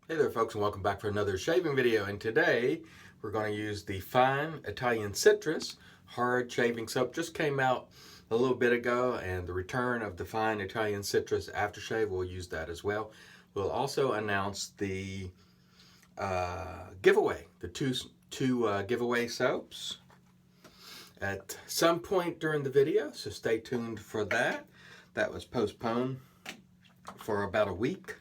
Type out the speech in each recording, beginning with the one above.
Hey there folks, and welcome back for another shaving video. And today we're going to use the Fine Italian Citrus hard shaving soap. Just came out a little bit ago, and the return of the Fine Italian Citrus aftershave, we'll use that as well. We'll also announce the giveaway, the two giveaway soaps at some point during the video, so stay tuned for that. That was postponed for about a week.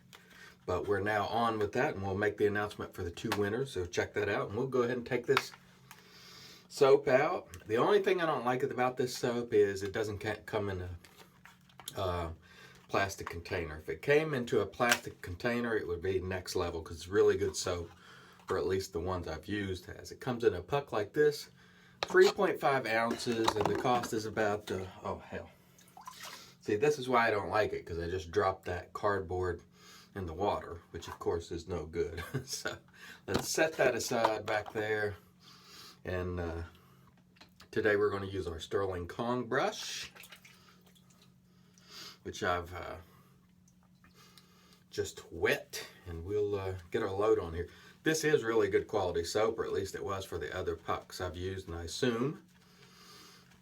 But we're now on with that, and we'll make the announcement for the two winners, so check that out. And we'll go ahead and take this soap out. The only thing I don't like about this soap is it doesn't come in a plastic container. If it came into a plastic container, it would be next level, because it's really good soap, or at least the ones I've used has. It comes in a puck like this, 3.5 ounces, and the cost is about, oh hell. See, this is why I don't like it, because I just dropped that cardboard in the water, which of course is no good. So let's set that aside back there. And today we're going to use our Sterling Kong brush, which I've just wet, and we'll get our load on here. This is really good quality soap, or at least it was for the other pucks I've used, and I assume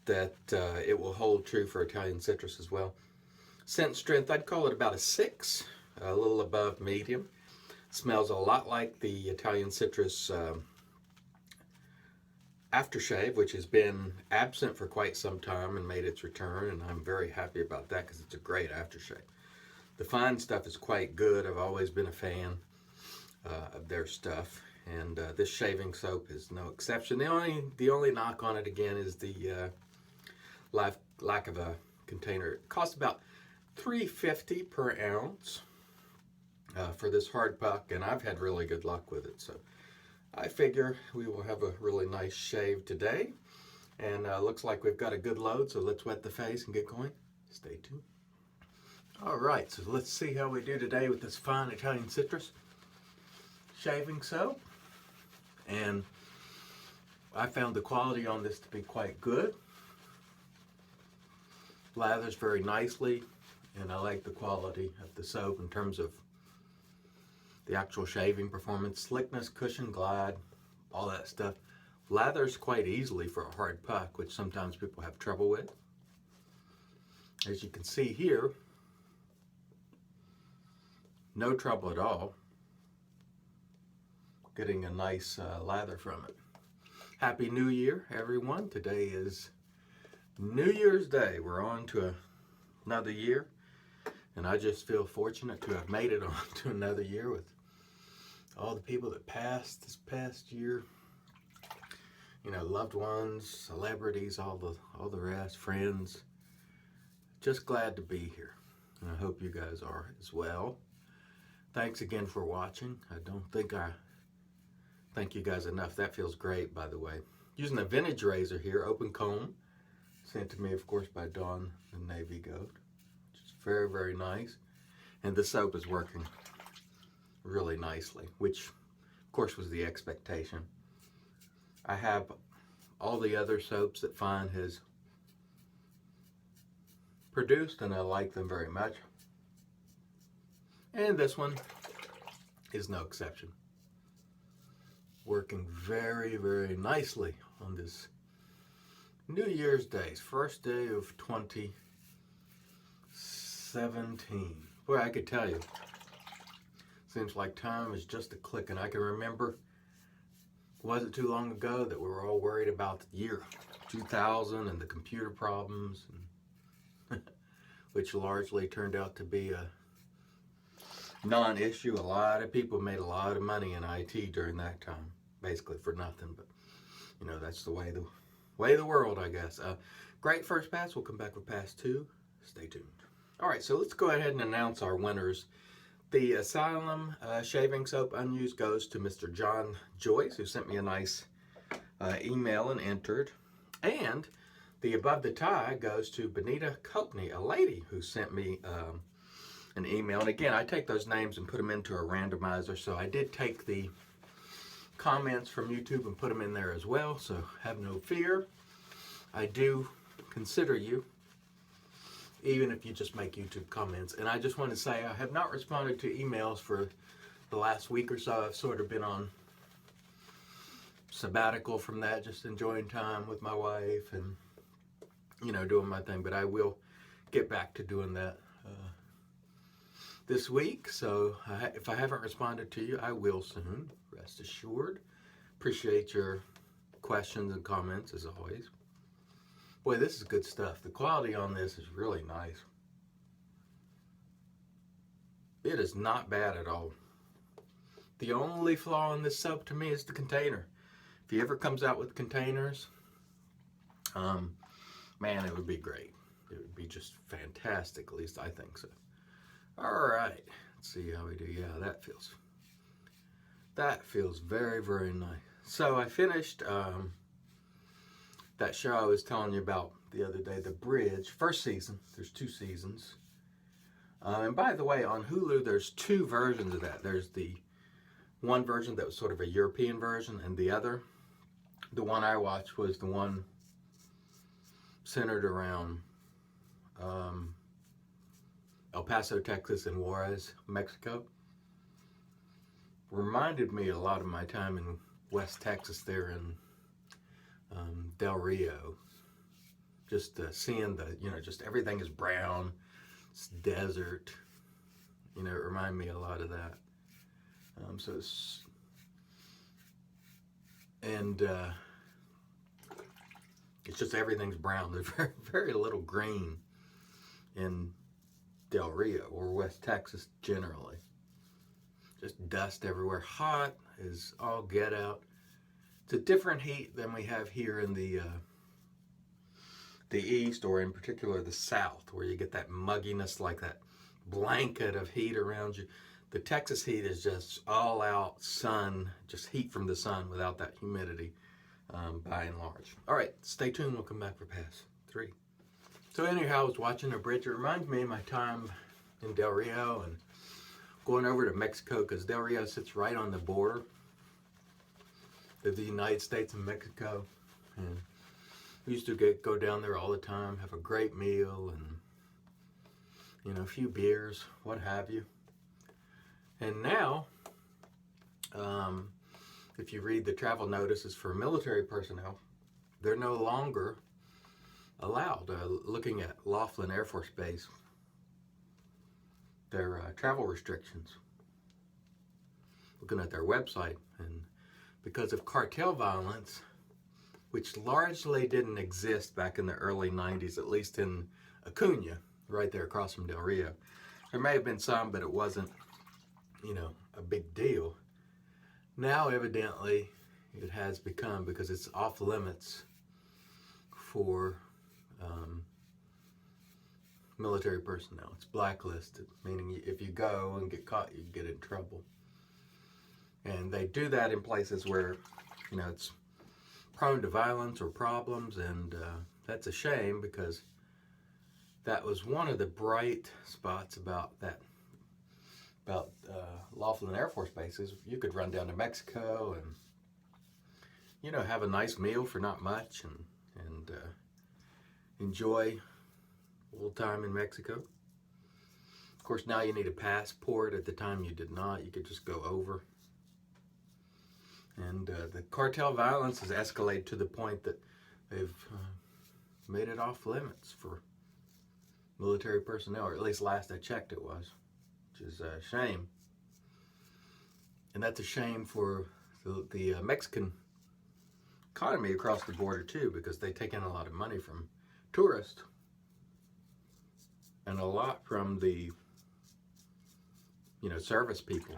that it will hold true for Italian Citrus as well. Scent strength, I'd call it about a 6. A little above medium. Smells a lot like the Italian Citrus aftershave, which has been absent for quite some time and made its return, and I'm very happy about that because it's a great aftershave. The Fine stuff is quite good. I've always been a fan of their stuff, and this shaving soap is no exception. The only knock on it again is the lack of a container. It costs about $3.50 per ounce. For this hard puck, and I've had really good luck with it, so I figure we will have a really nice shave today. And looks like we've got a good load, so let's wet the face and get going. Stay tuned. All right, so let's see how we do today with this Fine Italian Citrus shaving soap. And I found the quality on this to be quite good. Lathers very nicely, and I like the quality of the soap in terms of the actual shaving performance, slickness, cushion, glide, all that stuff. Lathers quite easily for a hard puck, which sometimes people have trouble with. As you can see here, no trouble at all getting a nice lather from it. Happy New Year, everyone. Today is New Year's Day. We're on to another year, and I just feel fortunate to have made it on to another year with all the people that passed this past year, you know, loved ones, celebrities, all the rest, friends. Just glad to be here, and I hope you guys are as well. Thanks again for watching. I don't think I thank you guys enough. That feels great, by the way. Using a vintage razor here, open comb, sent to me, of course, by Dawn the Navy Goat, which is very, very nice. And the soap is working really nicely, which of course was the expectation. I have all the other soaps that Fine has produced, and I like them very much. And this one is no exception. Working very, very nicely on this New Year's Day, first day of 2017. Boy, I could tell you, seems like time is just a click, and I can remember, wasn't too long ago that we were all worried about the year 2000 and the computer problems, and which largely turned out to be a non-issue. A lot of people made a lot of money in IT during that time, basically for nothing, but you know, that's the way of the world, I guess. Great first pass. We'll come back with pass 2. Stay tuned. All right, so let's go ahead and announce our winners. The Asylum shaving soap unused goes to Mr. John Joyce, who sent me a nice email and entered. And the Above the Tie goes to Benita Copeney, a lady who sent me an email. And again, I take those names and put them into a randomizer. So I did take the comments from YouTube and put them in there as well. So have no fear. I do consider you, even if you just make YouTube comments. And I just want to say I have not responded to emails for the last week or so, I've sort of been on sabbatical from that, just enjoying time with my wife and, you know, doing my thing. But I will get back to doing that this week. So if I haven't responded to you, I will soon, rest assured. Appreciate your questions and comments as always. Boy, this is good stuff. The quality on this is really nice. It is not bad at all. The only flaw in this soap to me is the container. If he ever comes out with containers, man, it would be great. It would be just fantastic, at least I think so. All right, let's see how we do. Yeah, that feels very, very nice. So I finished that show I was telling you about the other day, The Bridge, first season. There's 2 seasons. And by the way, on Hulu, there's 2 versions of that. There's the one version that was sort of a European version, and the other, the one I watched, was the one centered around El Paso, Texas, and Juarez, Mexico. Reminded me a lot of my time in West Texas there in Del Rio. Just seeing the, you know, just everything is brown, it's desert. You know, it reminded me a lot of that. So it's, and it's just everything's brown. There's very, very little green in Del Rio or West Texas generally. Just dust everywhere. Hot is all get out. It's a different heat than we have here in the east, or in particular the south, where you get that mugginess, like that blanket of heat around you. The Texas heat is just all out sun, just heat from the sun without that humidity, by and large. All right, stay tuned. We'll come back for pass 3. So anyhow, I was watching The Bridge. It reminds me of my time in Del Rio and going over to Mexico, because Del Rio sits right on the border of the United States and Mexico. And we used to go down there all the time, have a great meal, and, you know, a few beers, what have you. And now, if you read the travel notices for military personnel, they're no longer allowed. Looking at Laughlin Air Force Base, their travel restrictions, looking at their website, and because of cartel violence, which largely didn't exist back in the early 90s, at least in Acuña, right there across from Del Rio. There may have been some, but it wasn't, you know, a big deal. Now, evidently, it has become, because it's off limits for military personnel. It's blacklisted, meaning if you go and get caught, you get in trouble. And they do that in places where, you know, it's prone to violence or problems, and that's a shame, because that was one of the bright spots about Laughlin Air Force bases. You could run down to Mexico and, you know, have a nice meal for not much, and enjoy a little time in Mexico. Of course, now you need a passport. At the time, you did not. You could just go over. And the cartel violence has escalated to the point that they've made it off limits for military personnel, or at least last I checked it was, which is a shame. And that's a shame for the Mexican economy across the border too, because they take in a lot of money from tourists and a lot from the, you know, service people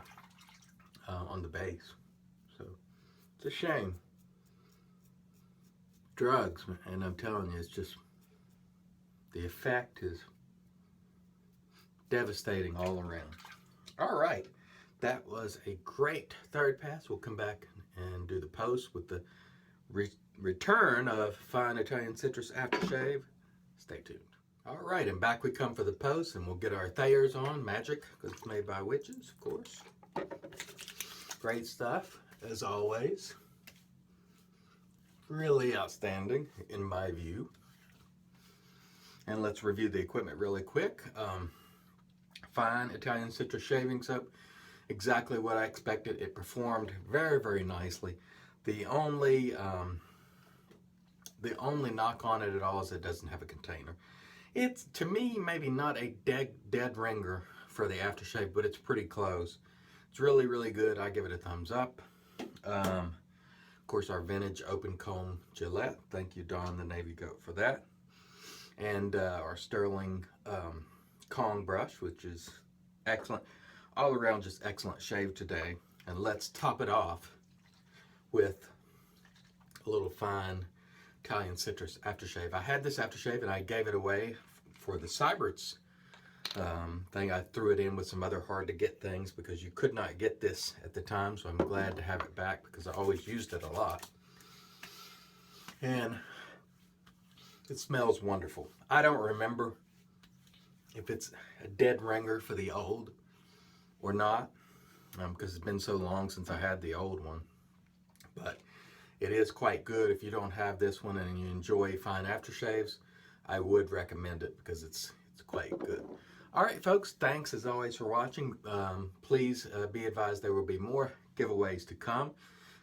on the base. So it's a shame. Drugs, and I'm telling you, it's just, the effect is devastating all around. All right, that was a great third pass. We'll come back and do the post with the return of Fine Italian Citrus Aftershave. Stay tuned. All right, and back we come for the post, and we'll get our Thayer's on, Magic, because it's made by witches, of course. Great stuff, as always. Really outstanding, in my view. And let's review the equipment really quick. Fine Italian Citrus Shaving Soap. exactly what I expected. It performed very, very nicely. The only knock on it at all is it doesn't have a container. It's, to me, maybe not a dead ringer for the aftershave, but it's pretty close. It's really, really good. I give it a thumbs up. Of course, our vintage open comb Gillette. Thank you, Don the Navy Goat, for that. And our Sterling Kong brush, which is excellent. All around, just excellent shave today. And let's top it off with a little fine Italian citrus aftershave. I had this aftershave and I gave it away for the Syberts thing. I threw it in with some other hard to get things because you could not get this at the time, so I'm glad to have it back because I always used it a lot. And it smells wonderful. I don't remember if it's a dead ringer for the old or not, because it's been so long since I had the old one. But it is quite good. If you don't have this one and you enjoy fine aftershaves, I would recommend it because it's quite good. All right, folks, thanks as always for watching. Please be advised there will be more giveaways to come.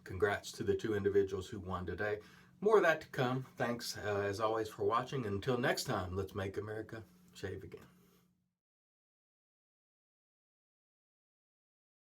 Congrats to the 2 individuals who won today. More of that to come. Thanks as always for watching. Until next time, let's make America shave again.